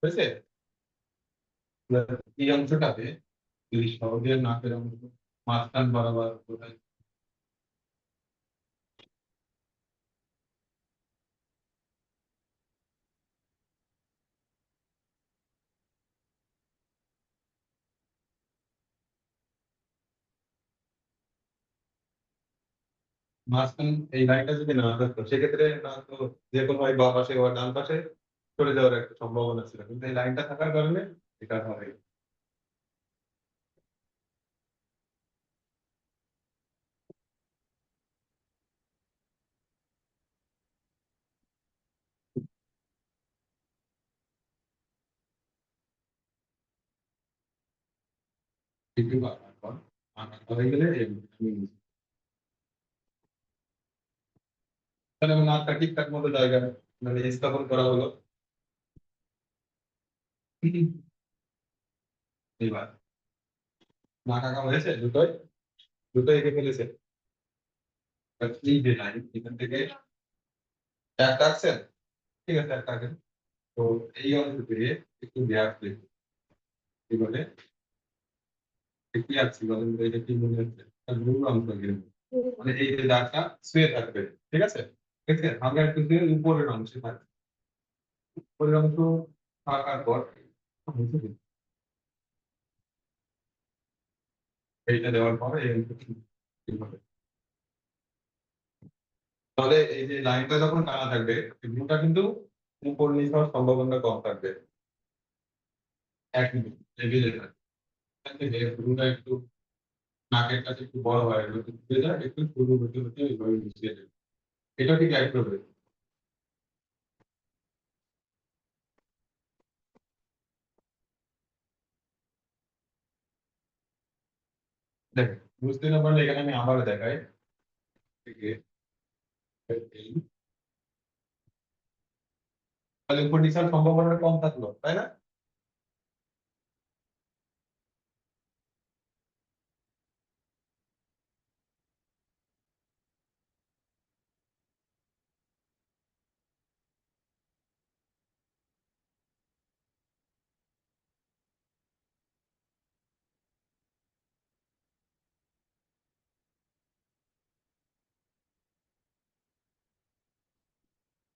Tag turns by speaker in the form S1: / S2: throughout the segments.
S1: হয়েছে? এই অংশটাতে যদি সহজে নাকের অংশ মাঝখান বরাবর কোথায় মাঝখান এই লাইনটা যদি না থাকতো সেক্ষেত্রে না তো যে কোনো হয় বা পাশে বা ডান পাশে চলে যাওয়ার একটা সম্ভাবনা ছিল, কিন্তু এই লাইনটা থাকার কারণে এটা হয়। কিন্তু আঁকার পর হয়ে গেলে তাহলে আমার নাকটা ঠিকঠাক মতো জায়গায় মানে স্থাপন করা হলো। এবার নাক আঁকা হয়েছে, দুটোই দুটোই এঁকে ফেলেছে। এবার এই যে লাইন এখান থেকে একটা আঁকছেন, ঠিক আছে একটা আঁকেন। তো এই অংশ দিয়ে একটু গ্যাপ দিন, কি বলে কি আঁকছি বলেন তো, এটা কি মনে হচ্ছে একটা মূল অংশ দিয়ে, মানে এই যে দাগটা শুয়ে থাকবে, ঠিক আছে। ঠিক আছে, আমরা একটু দিয়ে উপরের অংশে থাকবে, উপরের অংশ আঁকার পর এইটা দেওয়ার পরে এই অংশটি ঠিক হবে। তাহলে এই যে লাইনটা যখন টানা থাকবে ভিউটা কিন্তু উপর নিচ হওয়ার সম্ভাবনা কম থাকবে। এক মিনিট লেভেলে থাকবে, যে ভিউটা একটু নাকের কাছে একটু বড় হয়, এগুলো একটু ঘুরে যায়, একটু শুরু হতে হতে এইভাবে মিশিয়ে যাবে। এটা ঠিক একইভাবে দেখেন। বুঝতে না পারলে এখানে আমি আবার দেখাই। থেকে এই, তাহলে উপর নিচ হওয়ার সম্ভাবনা কম থাকলো, তাই না?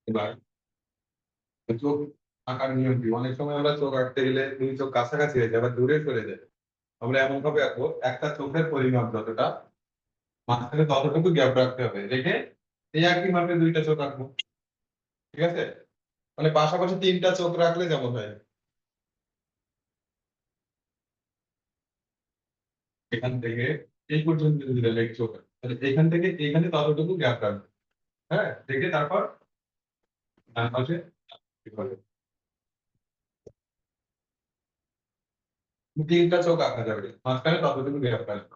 S1: এবার চোখ আঁকার নিয়ম কি, অনেক সময় আমরা চোখ আঁকতে গেলে দুই চোখ কাছাকাছি হয়ে যায় আবার দূরে সরে যায়। আমরা এমন ভাবে আঁকবো একটা চোখের পরিমাপ যতটা, মাঝখানে ততটুকু গ্যাপ রাখতে হবে, রেখে এই একই মাপে দুইটা চোখ আঁকবো, ঠিক আছে। মানে পাশাপাশি তিনটা চোখ রাখলে যেমন হয়, এখান থেকে এই পর্যন্ত যদি লেগ চোখ আঁকে, তাহলে এখান থেকে এখানে ততটুকু গ্যাপ রাখবে। হ্যাঁ, রেখে তারপর ডান পাশে কি করবে? তিনটা চোখ আঁকা যাবে, মাঝখানে ততটুকু গ্যাপ রাখবে।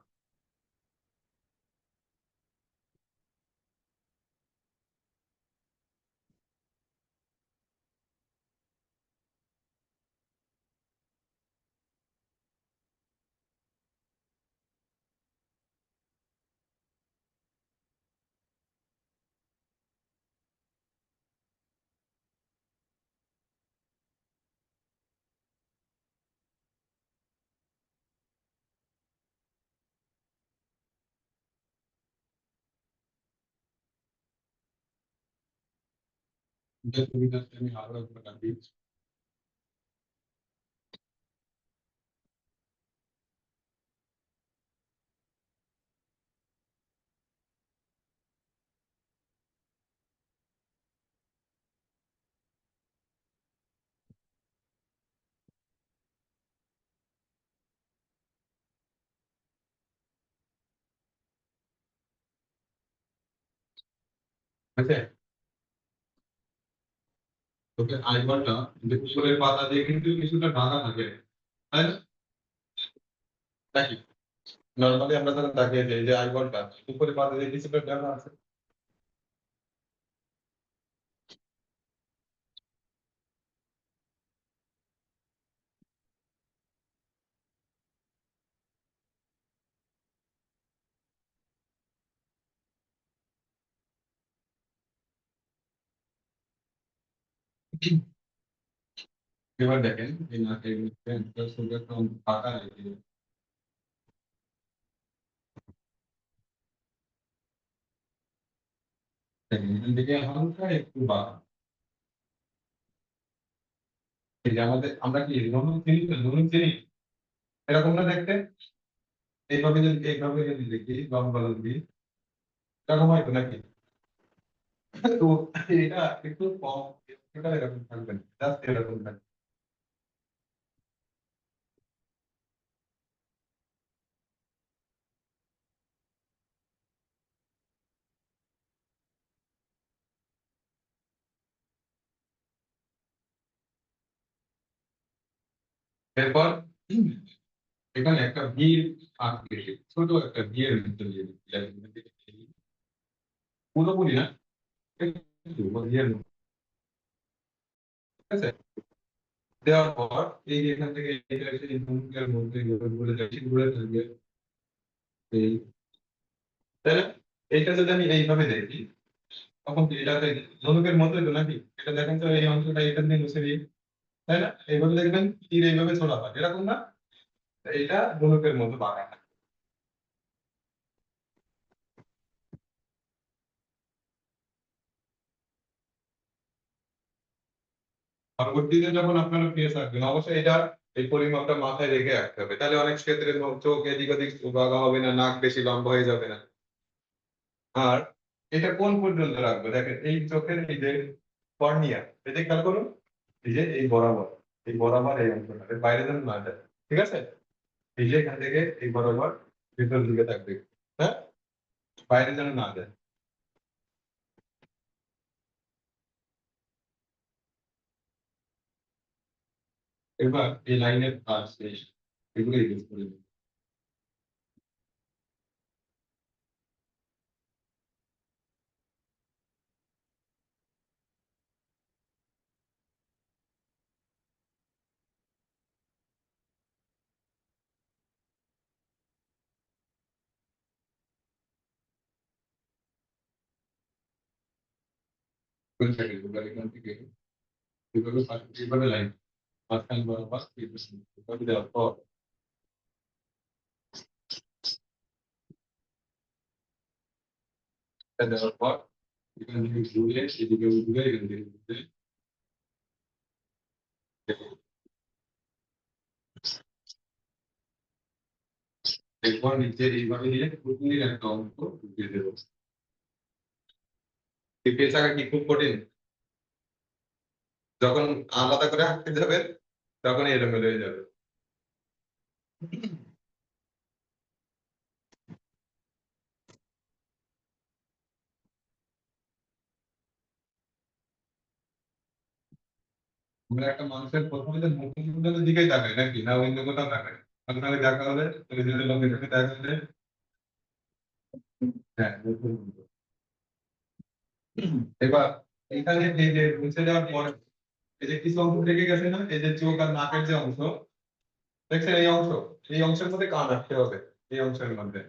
S1: যে সুবিধাটা আমি আরো একবার দিচ্ছি। ঠিক আছে, তোকে আইবলটা যে উপরের পাতা দিয়ে কিন্তু কিছুটা ঢাকা থাকে, তাই না? নাকি নর্মালি আমরা তাহলে তাকিয়ে যাই যে আইবলটা উপরে পাতা দিয়ে কিছুটা ঢাকা আছে। এবার দেখেন এই নাকের নিচে একটা ছোট একটা ফাঁকা রেখে দেখেন এখান থেকে হালকা একটু বাড়ান। এই যে আমাদের আমরা কি নুন চিনি তো? নুন চিনি এরকম না দেখতে? এইভাবে যদি দেখি লম্বা লম্বি এরকম হয় তো নাকি? তো এটা একটু কম, এটা এরকম থাকবে না, জাস্ট এরকম থাকবে। এরপর এখানে একটা ভিড় আঁকবে, ছোট একটা ভিড়ের মধ্যে দিয়ে দিচ্ছি। পুরোপুরি না, একটু ভিড়ের মধ্যে, ঠিক আছে? দেওয়ার পর এই যে এখান থেকে এটা এসে এই ধনুকের মধ্যে ঘুরে যাচ্ছে, ঘুরে থাকবে এই, তাই না? এইটা যদি আমি এইভাবে দেখি তখন কি এটাতে ধনুকের মধ্যে তো নাকি? এটা দেখেন তো এই অংশটা এখান থেকে মুছে দিই, তাই না? এইভাবে দেখবেন তীর এইভাবে ছোড়া হয় এরকম না? এটা ধনুকের মতো বাঁকা। পরবর্তীতে যখন আপনারা পেয়ে থাকবেন অবশ্যই এটা এই পরিমাপটা মাথায় রেখে রাখতে হবে, তাহলে অনেক ক্ষেত্রে চোখ এদিক ওদিক বাঁকা হবে না, নাক বেশি লম্বা হয়ে যাবে না। আর এটা কোন পর্যন্ত রাখবে দেখেন, এই চোখের এই যে কর্নিয়া, এটা খেয়াল করুন, এই যে এই বরাবর, এই বরাবর এই অংশটা এর বাইরে যেন না যায়, ঠিক আছে? এই যে এখান থেকে এই বরাবর ভিতর দিকে থাকবে, হ্যাঁ, বাইরে যেন না যায়। এবার এই লাইনের কাজ শেষ, এগুলো ইউজ করে দিন। বুঝতে থাকেন, এবার এখান থেকে এইভাবে লাইন মাঝখানে বরাবর এইভাবে দেওয়ার পর, এটা দেওয়ার পর এখান থেকে ঘুরে এদিকে ঘুরে এখান থেকে ঘুরে এরপর নিচে এইভাবে নিয়ে পুরোপুরি একটা অঙ্ক ঢুকিয়ে দেবো। এই পেঁচা আঁকা কি খুব কঠিন? যখন আলাদা করে আঁকতে যাবেন তখন এলোমেলো হয়ে যাবে। আমরা একটা মানুষের প্রথমে যে মুখের দিকেই তাকাই নাকি, না অন্য কোথাও তাকাই? আপনাকে দেখা হলে ওই যে লোকের দিকে দেখা হলে, হ্যাঁ মুখের দিকে। এবার এখানে এই যে মুছে যাওয়ার পর এই যে কিছু অংশ থেকে গেছে না, এই যে চোখ আর নাকের যে অংশ দেখছেন, এই অংশ, এই অংশের মধ্যে কান রাখতে হবে, এই অংশের মধ্যে।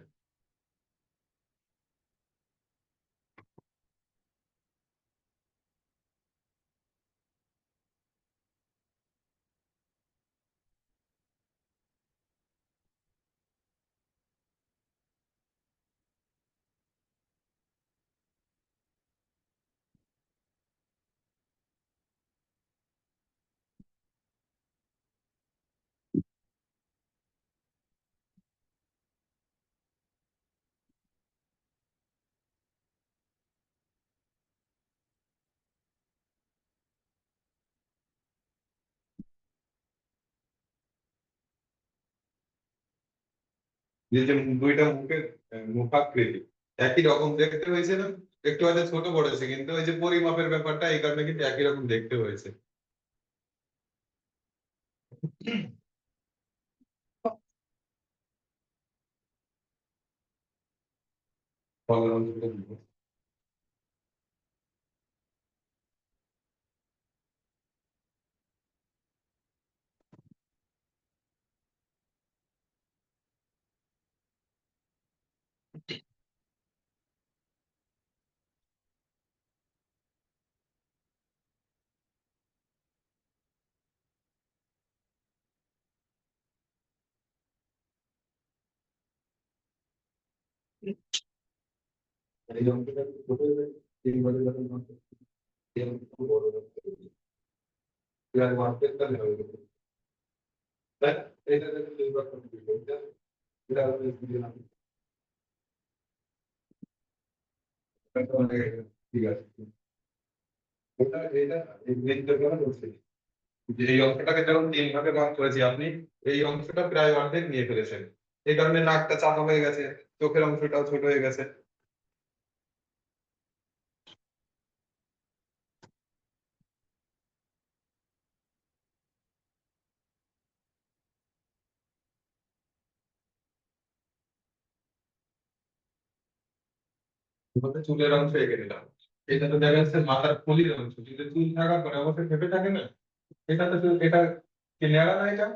S1: যে যে দুইটা মুখের মুখাকৃতি একই রকম দেখতে হয়েছে না? একটু হয়তো ছোট বড় কিন্তু ওই যে পরিমাপের ব্যাপারটা এই কারণে কিন্তু একই রকম দেখতে হয়েছে। ফলের অংশটা দিব। এই অঙ্কটা ছোট হয়ে যায়, 3 বছর যখন অঙ্ক, এই অঙ্কটা বড় হয়ে যায়। এবার মার্কেট কাজ হবে, তাই না? এটা দেখে 2 বার কমপ্লিট হয়ে যায়। এটা হচ্ছে দিলাম, এটা অনেক, ঠিক আছে। এটা এই মেইনটা কেন বলছি, যে এই অংশটাকে যখন 3 ভাগে ভাগ করেছি আপনি, এই অংশটা প্রায় অর্ধেক নিয়ে ফেলেছেন। এই কারণে নাকটা চাপা হয়ে গেছে, চোখের অংশটাও ছোট হয়ে গেছে। বলতে চুলের অংশ এঁকে দিলাম। এটা তো দেখা যাচ্ছে মাথার খুলির অংশ, কিন্তু চুল থাকার পরে অবশ্যই ফেপে থাকে না। এটা তো এটা কি ন্যাড়া না এটা,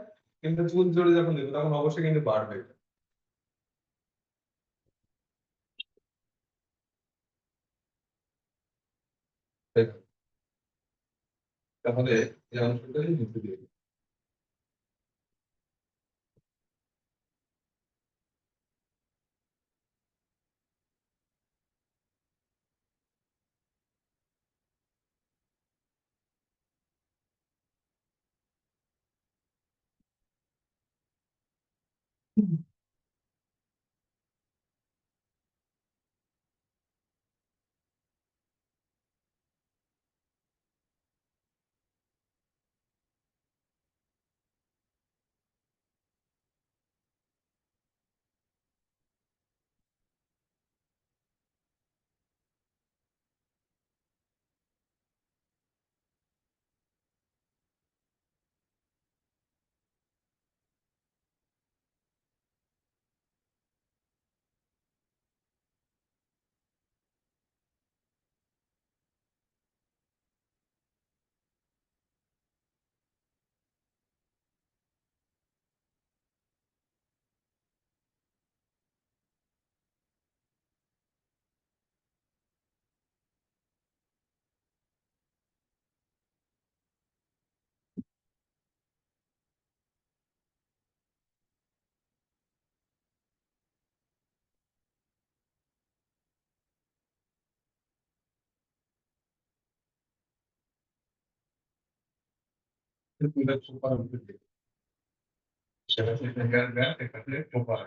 S1: কিন্তু চুল জড়ে যখন দেবো তখন অবশ্যই কিন্তু বাড়বে। তাই না? তাহলে এই অংশটাই মুছে দিয়ে দিই। চুলের সুপার অংশ দিয়ে দিই। সেটা হচ্ছে এখানে সুপার।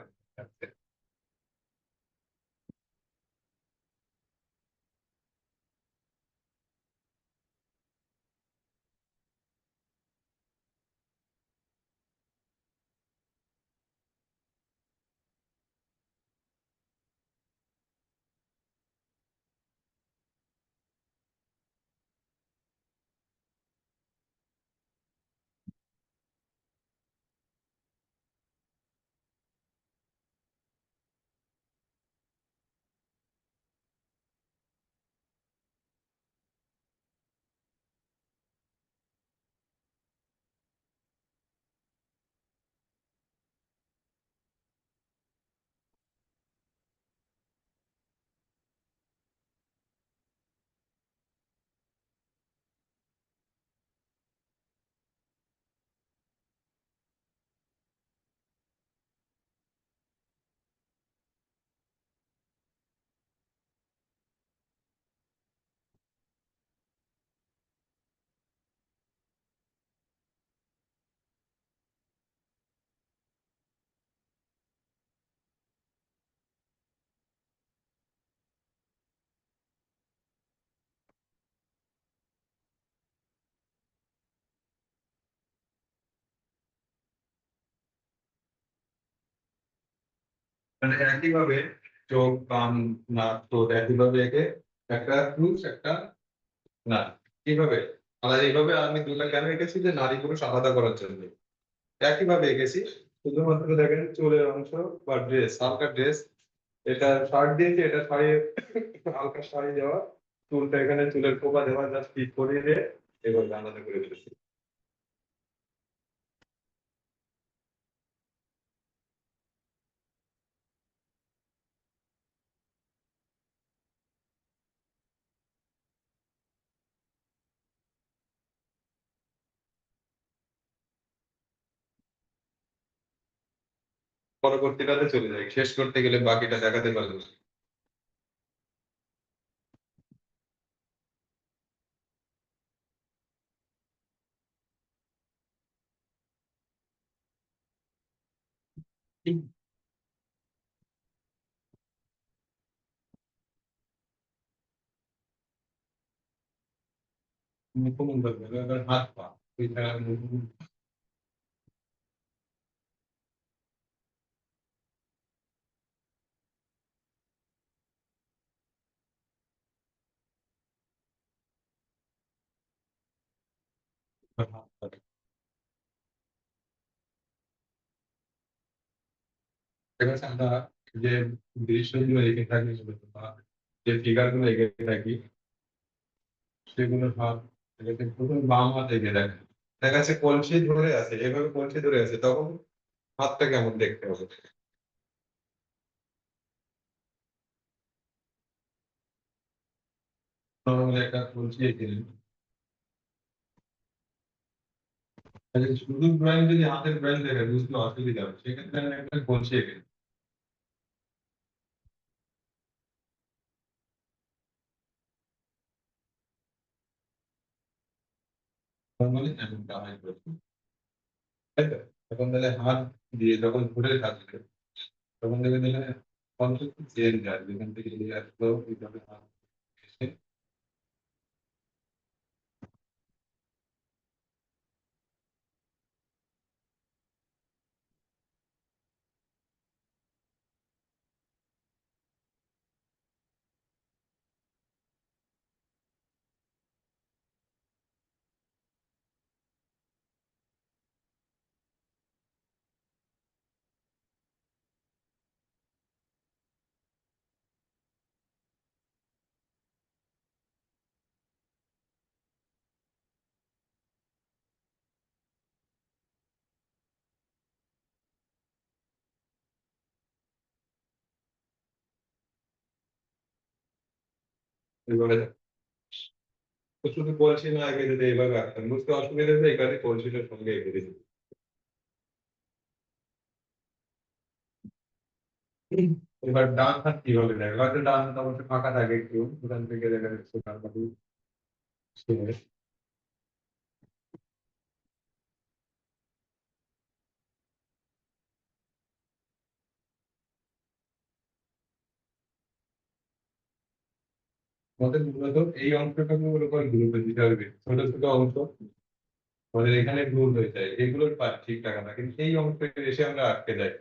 S1: মানে একইভাবে চোখ, কান, নাক, ঠোঁট একইভাবে এঁকে একটা পুরুষ একটা নারী, কিভাবে, আর এইভাবে আমি দুটা কেন এঁকেছি, যে নারী পুরুষ আলাদা করার জন্য একইভাবে এঁকেছি। শুধুমাত্র দেখেন চুলের অংশ বা ড্রেস, হালকা ড্রেস, এটা শার্ট দিয়েছি, এটা শাড়ি, হালকা শাড়ি দেওয়া, চুলটা এখানে চুলের কোপা দেওয়া, জাস্ট ফিট করিয়ে দিয়ে এভাবে আলাদা করে দিয়েছি। পরবর্তীটাতে চলে যাই, শেষ করতে গেলে বাকিটা দেখাতে পারবো না। মুখমণ্ডল বলবে, এবার হাত পা ওইটা হাত পা। এবার আমরা যে দৃশ্যগুলো এঁকে থাকি বা যে ফিগার গুলো এঁকে থাকি সেগুলো ভাব এটাকে প্রথম বাম হাত এগিয়ে দেখে, দেখা যাচ্ছে কলসি ধরে আছে, এভাবে কলসি ধরে আছে, তখন হাতটা কেমন দেখতে হবে? নরমালি একটা কলসি এঁকে নিন। আর যদি শুধু ড্রয়িং যদি হাতের ড্রয়িং দেখে বুঝতে অসুবিধা হবে, সেক্ষেত্রে আমি একটা কলসি এঁকে নিই। নরমালি এমনটা হয় করছি, তাই তো? এখন তাহলে হাত দিয়ে যখন ধরে থাকবে তখন দেখে দিলে কনসেপ্ট চেঞ্জ আসবে, যেখান থেকে এগিয়ে আসলো এইভাবে হাত এসে এইভাবে দেখো। তো শুধু কলসি না এঁকে যদি এইভাবে আঁকতাম বুঝতে অসুবিধা হতো, এই কাজে কলসিটার সঙ্গে এঁকে দিয়েছি। এবার ডান হাত কিভাবে দেখো, হয়তো ডান হাত অবশ্যই ফাঁকা থাকে একটু, ওখান থেকে দেখা যাচ্ছে ডান হাতে ছেড়ে। আমাদের মূলত এই অংশটার উপর গুরুত্ব দিতে হবে, ছোট ছোট অংশ আমাদের এখানে ভুল হয়ে যায়, এগুলোর পার ঠিকঠাক না, কিন্তু এই অংশে এসে আমরা আটকে যাই,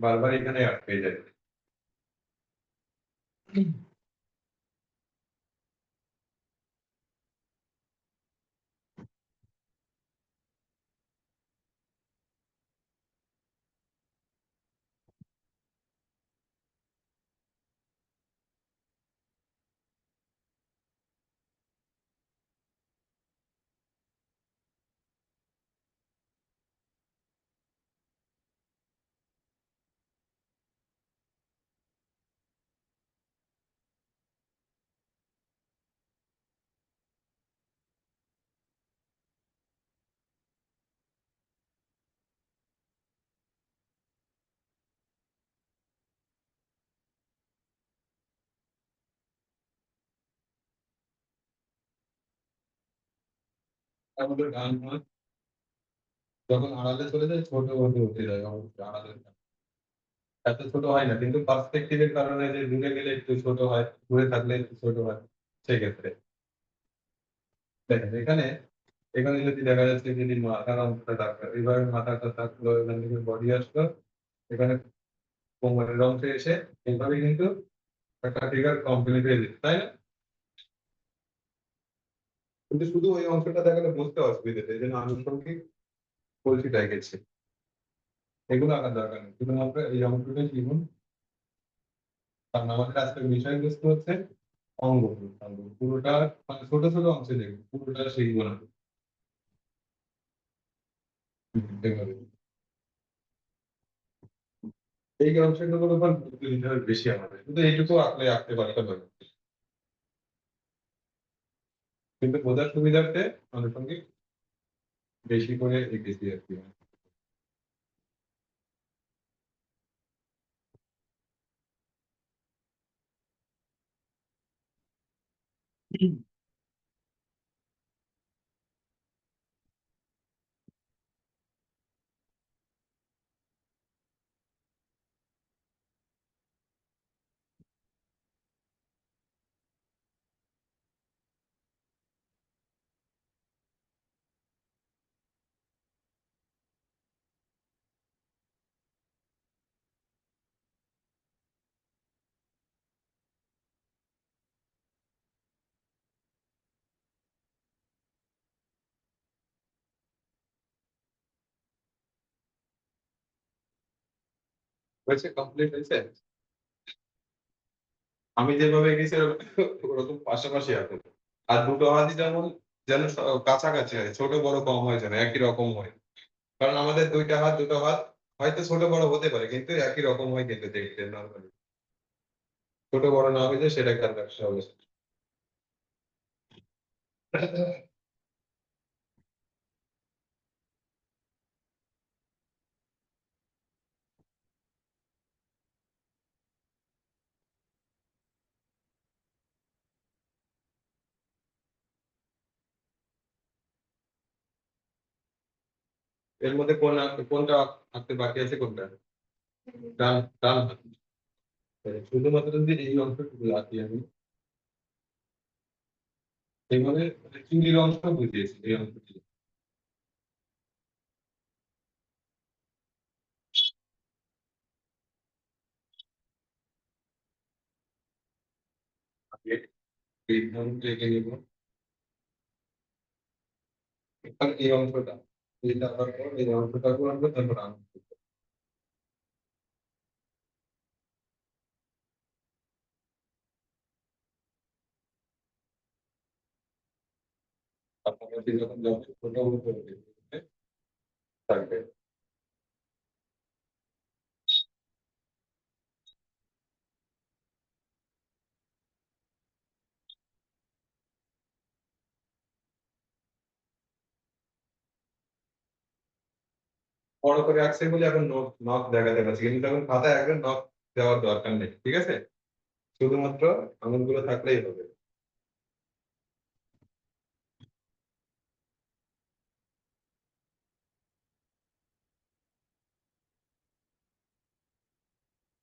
S1: বারবার এখানে আটকে যাই। আমাদের গান হয় যখন আড়ালে চলে যায় ছোট হতে হতে যায়, অবশ্যই আড়ালে এত ছোট হয় না, কিন্তু পার্সপেক্টিভের কারণে যে দূরে গেলে একটু ছোট হয়, দূরে থাকলে একটু ছোট হয়, সেক্ষেত্রে দেখেন এখানে, এখানে যদি দেখা যাচ্ছে যদি মাথার অংশটা থাকলো, এইভাবে মাথাটা থাকলো, এখান থেকে বডি আসলো, এখানে কোমরের অংশে এসে এইভাবে কিন্তু একটা ফিগার কমপ্লিট হয়ে যেত, তাই না? কিন্তু শুধু ওই অংশটা দেখালে বুঝতে অসুবিধা, এই জন্য আনুষঙ্গিক কলসিটা গেছে, এগুলো আঁকার দরকার নেই, শুধুমাত্র এই অংশটা শিখুন। কারণ আমাদের আজকের বিষয়বস্তু হচ্ছে অঙ্গ প্রত্যঙ্গ, পুরোটা মানে ছোট ছোট অংশে দেখুন, পুরোটা শিখবো না। এভাবে এই অংশগুলোর উপর গুরুত্ব দিতে হবে বেশি আমাদের, কিন্তু এইটুকু আঁকলে আঁকতে পারতে পারবে, কিন্তু বোঝার সুবিধার্থে আনুষঙ্গিক বেশি করে এঁকেছি আর কি। হয়েছে, কমপ্লিট হয়েছে। আমি যেভাবে এঁকেছি ওরকম পাশাপাশি আছে। আর দুটো হাতই যেমন যেন কাছাকাছি হয়, ছোট বড় কম হয় যেন একই রকম হয়। কারণ আমাদের দুইটা হাত দুটো হাত হয়তো ছোট বড় হতে পারে, কিন্তু একই রকম হয় কিন্তু দেখতে নর্মালি। ছোট বড় না হয়ে যায় সেটা খেয়াল রাখতে হবে। এর মধ্যে কোনটা আঁকতে বাকি আছে, কোনটা? ডান, ডান হাত। শুধুমাত্র যদি এই অংশটুকু আঁকি আমি, এইভাবে চুরির অংশ বুঝিয়েছি এই অংশটি। আগে এই ধরুন রেখে নিব। এবার এই অংশটা, এইটা আবার পর এই অংশটা করবো, তারপর আঁকবো। আপনাকে যখন যখন ছোট হবে থাকবে। বড় করে আঁকছে বলে এখন নখ নখ দেখাতে পারছি, কিন্তু তখন খাতায় একদম নখ দেওয়ার দরকার নেই, ঠিক আছে? শুধুমাত্র আঙুলগুলো থাকলেই হবে।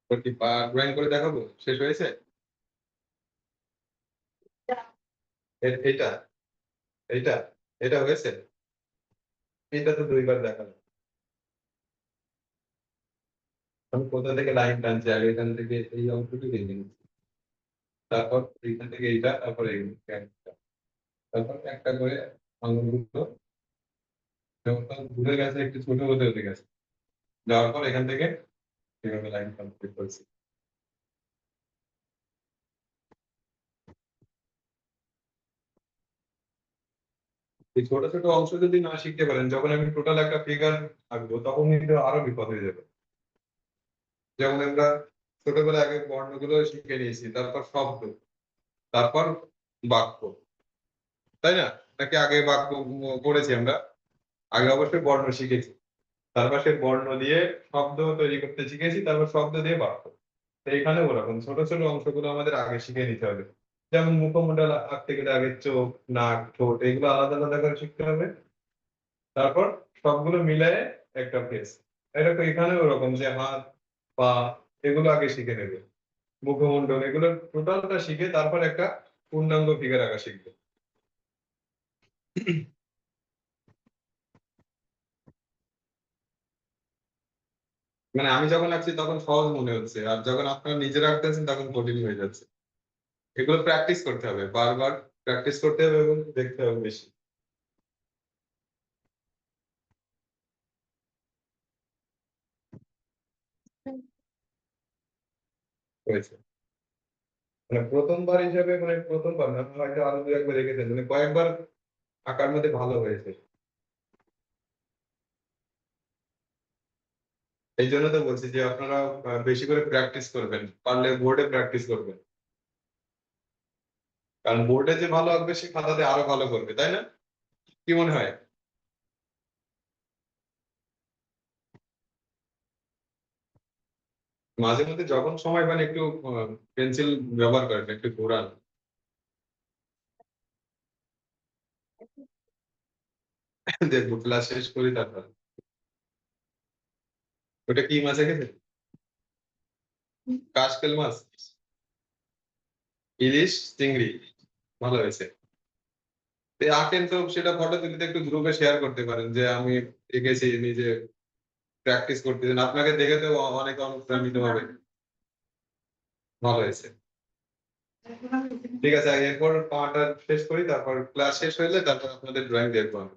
S1: তো কি পা ড্রয়িং করে দেখাবো, শেষ হয়েছে? এইটা, এইটা, এটা হয়েছে। এটা তো দুইবার দেখালো। আমি কোথা থেকে লাইন টানছি, আগে এখান থেকে এই অংশটুকু দেখে নিচ্ছি, তারপর এইখান থেকে এইটা, তারপর এই তারপর একটা করে আঙুলগুলো যখন ঘুরে গেছে একটু ছোট হতে হতে গেছে, যাওয়ার পর এখান থেকে এভাবে লাইন কমপ্লিট করছি। এই ছোট ছোট অংশ যদি না শিখতে পারেন, যখন আমি টোটাল একটা ফিগার আঁকবো তখন কিন্তু আরো বিপদ হয়ে যাবে। যেমন আমরা ছোটবেলায় আগে বর্ণগুলো শিখে নিয়েছি, তারপর শব্দ, তারপর বাক্য, তাই না? নাকি আগে বাক্য পড়েছি আমরা? আগে অবশ্যই বর্ণ শিখেছি, তারপর সে বর্ণ দিয়ে শব্দ তৈরি করতে শিখেছি, তারপর শব্দ দিয়ে বাক্য। তো এখানে ওরকম ছোট ছোট অংশগুলো আমাদের আগে শিখে নিতে হবে। যেমন মুখমণ্ডল আঁকতে গেলে আগে চোখ, নাক, ঠোঁট এগুলো আলাদা আলাদা করে শিখতে হবে, তারপর সবগুলো মিলায়ে একটা ফেস। এরকম এখানে ওরকম যে হাত, পা এগুলো আগে শিখে নেবে, মুখমণ্ডল এগুলো টোটালটা শিখে তারপর একটা পূর্ণাঙ্গ ফিগার আঁকা শিখবে। মানে আমি যখন আঁকছি তখন সহজ মনে হচ্ছে, আর যখন আপনারা নিজেরা আঁকতেছেন তখন কঠিন হয়ে যাচ্ছে। এগুলো প্র্যাকটিস করতে হবে, বারবার প্র্যাকটিস করতে হবে এবং দেখতে হবে বেশি। হয়েছে, মানে প্রথমবার হিসাবে, মানে প্রথমবার না, হয়তো আরো দু একবার রেখেছেন, মানে কয়েকবার আঁকার মধ্যে ভালো হয়েছে। এই জন্য তো বলছি যে আপনারা বেশি করে প্র্যাকটিস করবেন, পারলে বোর্ডে প্র্যাকটিস করবেন। কারণ বোর্ডে যে ভালো আঁকবে সে খাতাতে আরো ভালো করবে, তাই না? কি মনে হয়? মাঝে মধ্যে যখন সময় পান একটু পেন্সিল ব্যবহার করেন, একটু ঘোরান। দেখবো ক্লাস শেষ করি তারপর। ওটা কি মাছ এঁকেছে? কাশকেল মাছ, ইলিশ, চিংড়ি। ভালো হয়েছে। আঁকেন তো সেটা ফটো তুলে একটু গ্রুপে শেয়ার করতে পারেন যে আমি এঁকেছি, নিজে প্র্যাকটিস করতেছেন, আপনাকে দেখে তো অনেকে অনুপ্রাণিত হবে। ভালো হয়েছে। ঠিক আছে, এরপর পাটা শেষ করি, তারপর ক্লাস শেষ হইলে তারপর আপনাদের ড্রয়িং দেখবো আমি।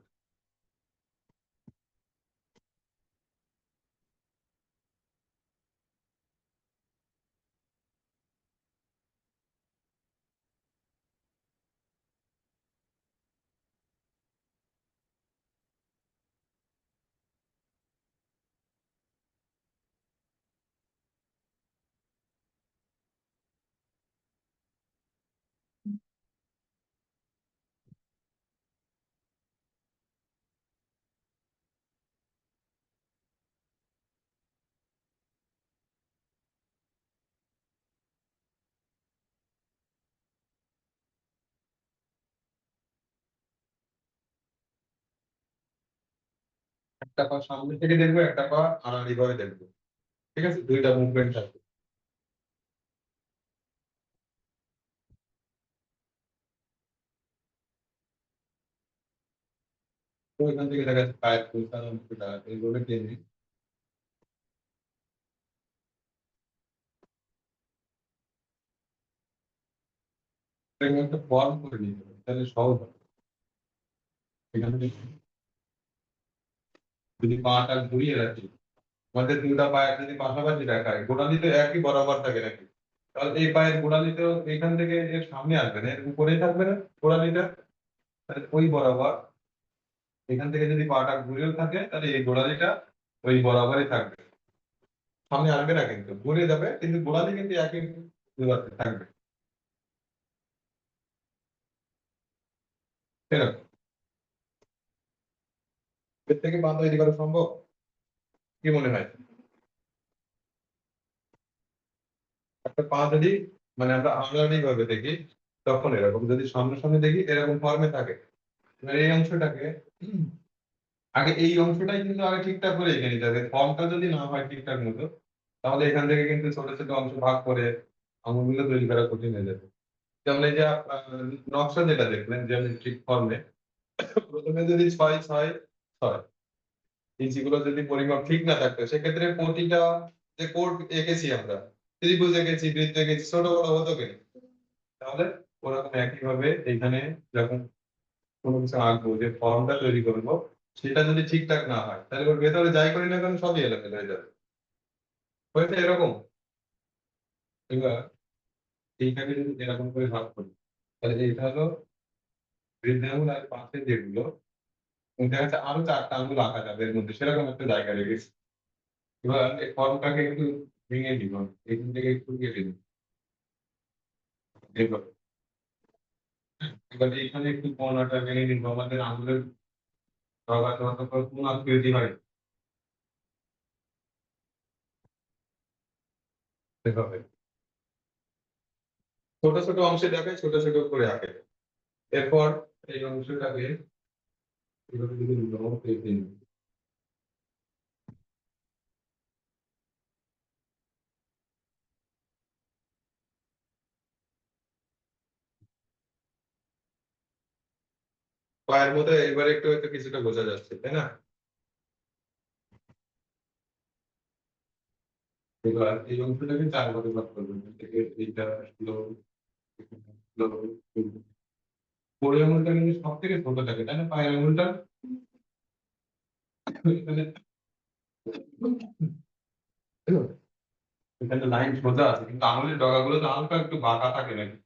S1: একটা পা সামনে থেকে দেখবো, একটা পা আড়াআড়ি ভাবে দেখবো। ঠিক আছে, দুইটা মুভমেন্ট থাকবে। তো এখান থেকে দেখা যাচ্ছে পায়ের পরিষ্কার অংশটা এইভাবে টেনে এরকম একটা ফর্ম করে নিতে হবে, তাহলে সহজ হবে। এখান থেকে যদি পাটা ঘুরিয়ে রাখি, আমাদের দুটা পায়ের যদি পাশাপাশি রাখায়, গোড়ালি তো একই বরাবর থাকে নাকি? তাহলে এই পায়ের গোড়ালি তো এখান থেকে এর সামনে আসবে না, এর উপরেই থাকবে না গোড়ালিটা? তাহলে ওই বরাবর এখান থেকে যদি পাটা ঘুরেও থাকে, তাহলে এই গোড়ালিটা ওই বরাবরই থাকবে, সামনে আসবে না, কিন্তু ঘুরে যাবে, কিন্তু গোড়ালি কিন্তু একই দূরত্বে থাকবে। এরকম এর থেকে পা তৈরি করা সম্ভব? কি মনে হয়? একটা পা যদি মানে আমরা আড়াআড়ি ভাবে দেখি, তখন এরকম, যদি সামনাসামনি দেখি এরকম ফর্মে থাকে। এবার এই অংশটাকে আগে, এই অংশটাই কিন্তু আগে ঠিকঠাক করে এঁকে নিতে হবে। ফর্মটা যদি না হয় ঠিকঠাক মতো, তাহলে এখান থেকে কিন্তু ছোট ছোট অংশ ভাগ করে আঙুলগুলো তৈরি করা কঠিন হয়ে যাবে। যেমন এই যে নকশা যেটা দেখলেন জ্যামিতিক ফর্মে, প্রথমে যদি 6 6 6 ইঞ্চিগুলো যদি পরিমাপ ঠিক না থাকতো, সেক্ষেত্রে প্রতিটা যে কোড এঁকেছি আমরা, ত্রিভুজ এঁকেছি, বৃত্ত এঁকেছি, ছোট বড় হতো কেন? তাহলে ওরকম একই ভাবে এখানে যখন কোনো কিছু আঁকবো, যে ফর্মটা তৈরি করবো, সেটা যদি ঠিকঠাক না হয়, তাহলে ওর ভেতরে যাই করি না কেন সবই এলোমেলো হয়ে যাবে। হয়েছে এরকম? এবার এইটাকে যদি এরকম করে ভাগ করি, তাহলে এটা হলো বৃদ্ধাঙ্গুল, আর পাশে যেগুলো দেখা যাচ্ছে আরো 4টা আঙ্গুল আঁকা যাবে এর মধ্যে, সেরকম একটা জায়গা রেখেছি। এবার এই ফর্মটাকে একটু ভেঙে দিব, এখান থেকে একটু কেটে দিব এইভাবে। এবার এইখানে একটু কোণাটা ভেঙে নিব, আমাদের আঙ্গুলের ডগা যত কোণ আকৃতি হয় সেভাবে ছোট ছোট অংশে দেখে, ছোট ছোট করে আঁকে। এরপর এই অংশটাকে এভাবে যদি লম্ব কেটে নিই, পায়ের মধ্যে এবার একটু হয়তো কিছুটা বোঝা যাচ্ছে, তাই না? এবার এই অংশটাকে 4 ভাগে ভাগ করবেন, থেকে এইটা হলো বড় আঙুলটা কিন্তু সব থেকে ছোট থাকে, তাই না? পায়ের আঙুলটা এখানে এখানে লাইন সোজা আছে, কিন্তু আঙুলের ডগাগুলো তো হালকা একটু বাঁকা থাকে নাকি?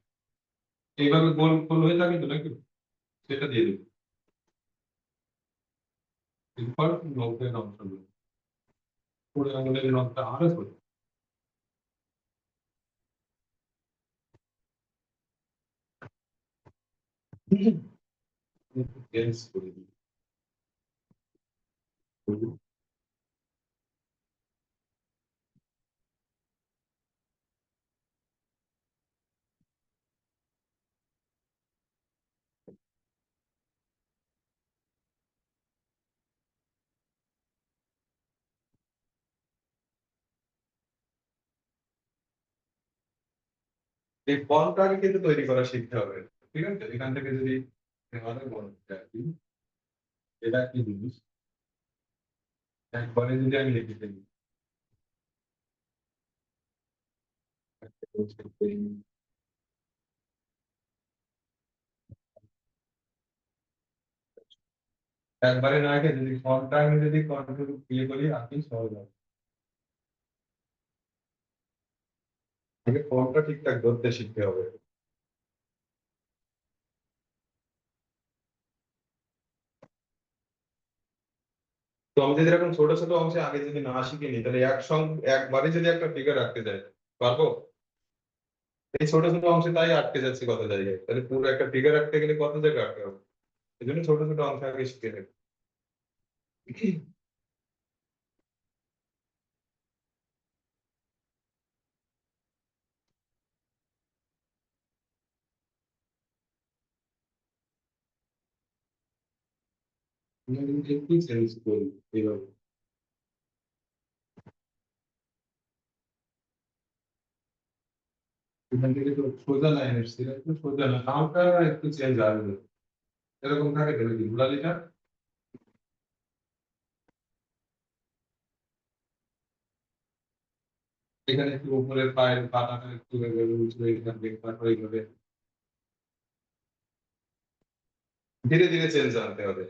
S1: এইভাবে গোল গোল হয়ে থাকে তো নাকি? সেটা দিয়ে দেবো। এরপর নখের অংশগুলো, বড় আঙুলের নখটা আরো ছোট, চেঞ্জ করে দিই। এই ফর্মটাকে কিন্তু তৈরি করা শিখতে হবে। ঠিক আছে, এখান থেকে যদি আমাদের মনে হয় আর কি, এটা কি জিনিস একবারে যদি আমি লিখে ফেলি, একবারে না আগে যদি ফর্মটা আমি যদি কন্ট্রোল ইয়ে করি আর কি সহজ হবে। আগে ফর্মটা ঠিকঠাক ধরতে শিখতে হবে। তো আমি যদি এরকম ছোট ছোট অংশে আগে যদি না শিখে নিই, তাহলে একবারে যদি একটা ফিগার রাখতে যাই, পারবো? এই ছোট ছোট অংশে তাই আটকে যাচ্ছে কত জায়গায়, তাহলে পুরো একটা ফিগার রাখতে গেলে কত জায়গায় আটকে হবে। এই জন্য ছোট ছোট অংশ আগে শিখে নেবে। আমি কিন্তু একটু চেঞ্জ করি এইভাবে। এখান থেকে তো সোজা লাইন এসছে, একটু সোজা না, নামটা একটু চেঞ্জ আসবে। এরকম থাকে তো নাকি ঘোরালিটা? এখানে একটু উপরের পায়ের পাতাটা একটু এভাবে উঁচু হয়ে থাকবে, তারপরে এইভাবে ধীরে ধীরে চেঞ্জ আনতে হবে।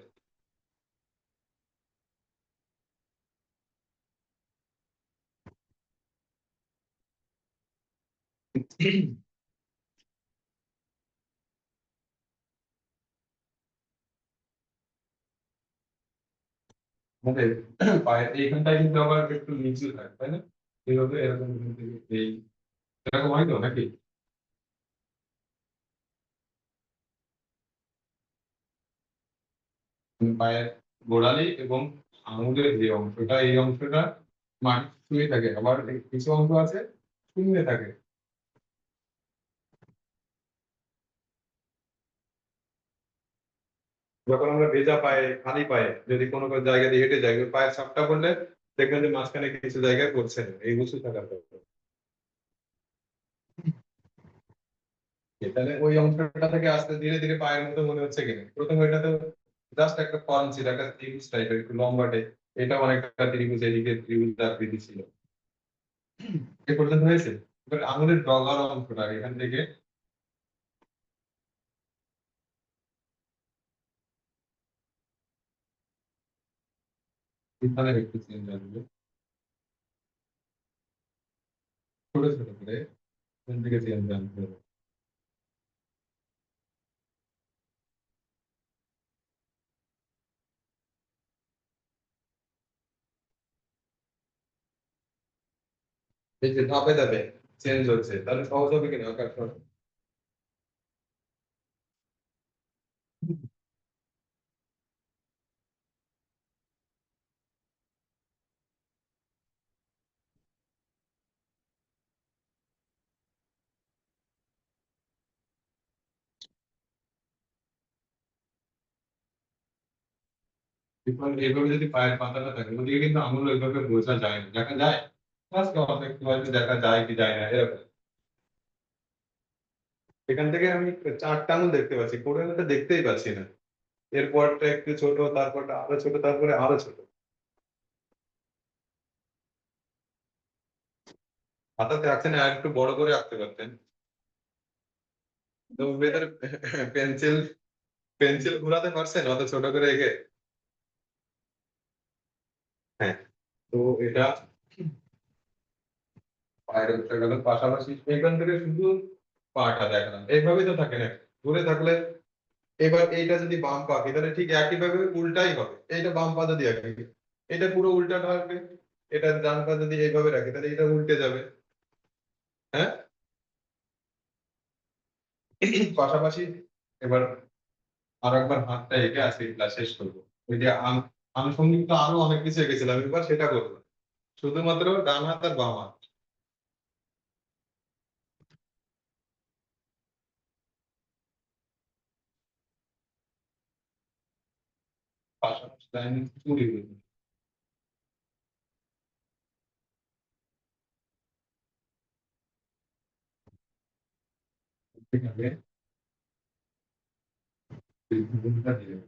S1: মানে পায়ের এইখানটায় কিন্তু আবার একটু নিচু থাকে, তাই না? এইভাবে এরকম এখান থেকে এই এরকম হয় তো নাকি? পায়ের গোড়ালি এবং আঙুলের যে অংশটা, এই অংশটা মাটি ছুঁয়ে থাকে, আবার কিছু অংশ আছে শূন্যে থাকে। যখন আমরা ভেজা পায়ে খালি পায়ে যদি কোনো কোনো জায়গা দিয়ে হেঁটে যাই, ওই পায়ের ছাপটা পড়লে দেখবেন যে মাঝখানে কিছু জায়গায় পড়ছে না, এই উঁচু থাকার কারণে। তাহলে ওই অংশটা থেকে আস্তে ধীরে ধীরে পায়ের মতো মনে হচ্ছে কিনা, প্রথমে এটা তো জাস্ট একটা ফর্ম ছিল, একটা ত্রিভুজ টাইপের একটু লম্বাটে। এটা অনেকটা ত্রিভুজ, এদিকে ত্রিভুজ আকৃতি ছিল। এ পর্যন্ত হয়েছে। এবার আঙুলের ডগার অংশটা এখান থেকে এখানে একটু চেঞ্জ আসবে, ছোট ছোট করে এখান থেকে চেঞ্জ আনতে হবে। এই যে ধাপে ধাপে চেঞ্জ হচ্ছে, তাহলে সহজ হবে কিনা আঁকার সময়? এরপর এইভাবে যদি পায়ের পাতাটা থাকে, ওদিকে কিন্তু আঙুল ওইভাবে বোঝা যায় না, দেখা যায় আজকে অনেক হয়তো দেখা যায় কি যায় না এরকম। এখান থেকে আমি চারটা আঙুল দেখতে পাচ্ছি, কোনোটা দেখতেই পাচ্ছি না। এরপরটা একটু ছোট, তারপরটা আরো ছোট, তারপরে আরো ছোট। হাতাতে আঁকছেন, আর একটু বড় করে আঁকতে পারতেন। তো ভেতরে পেন্সিল পেন্সিল ঘুরাতে পারছেন অত ছোট করে এঁকে? হ্যাঁ। তো এটা পায়ের উঠে গেল, পাশাপাশি এখান থেকে শুধু পাটা দেখালাম, এইভাবেই তো থাকে না ঘুরে থাকলে। এবার এইটা যদি বাম পা আঁকি, তাহলে ঠিক একই ভাবে উল্টাই হবে। এইটা বাম পা যদি আঁকি, এটা পুরো উল্টাটা হবে। এটা ডান পা যদি এইভাবে রাখি, তাহলে এটা উল্টে যাবে। হ্যাঁ। পাশাপাশি এবার আর একবার হাতটা এঁকে আজকে ক্লাস শেষ করবো। ওই যে আনুষঙ্গিক তো আরো অনেক কিছু এঁকেছিলাম, এবার সেটা করবো। শুধুমাত্র ডান হাত আর বাম হাত। পাশাপাশি লাইন চুড়ি করবো। এখানে এই ভূমিকা দিলেন।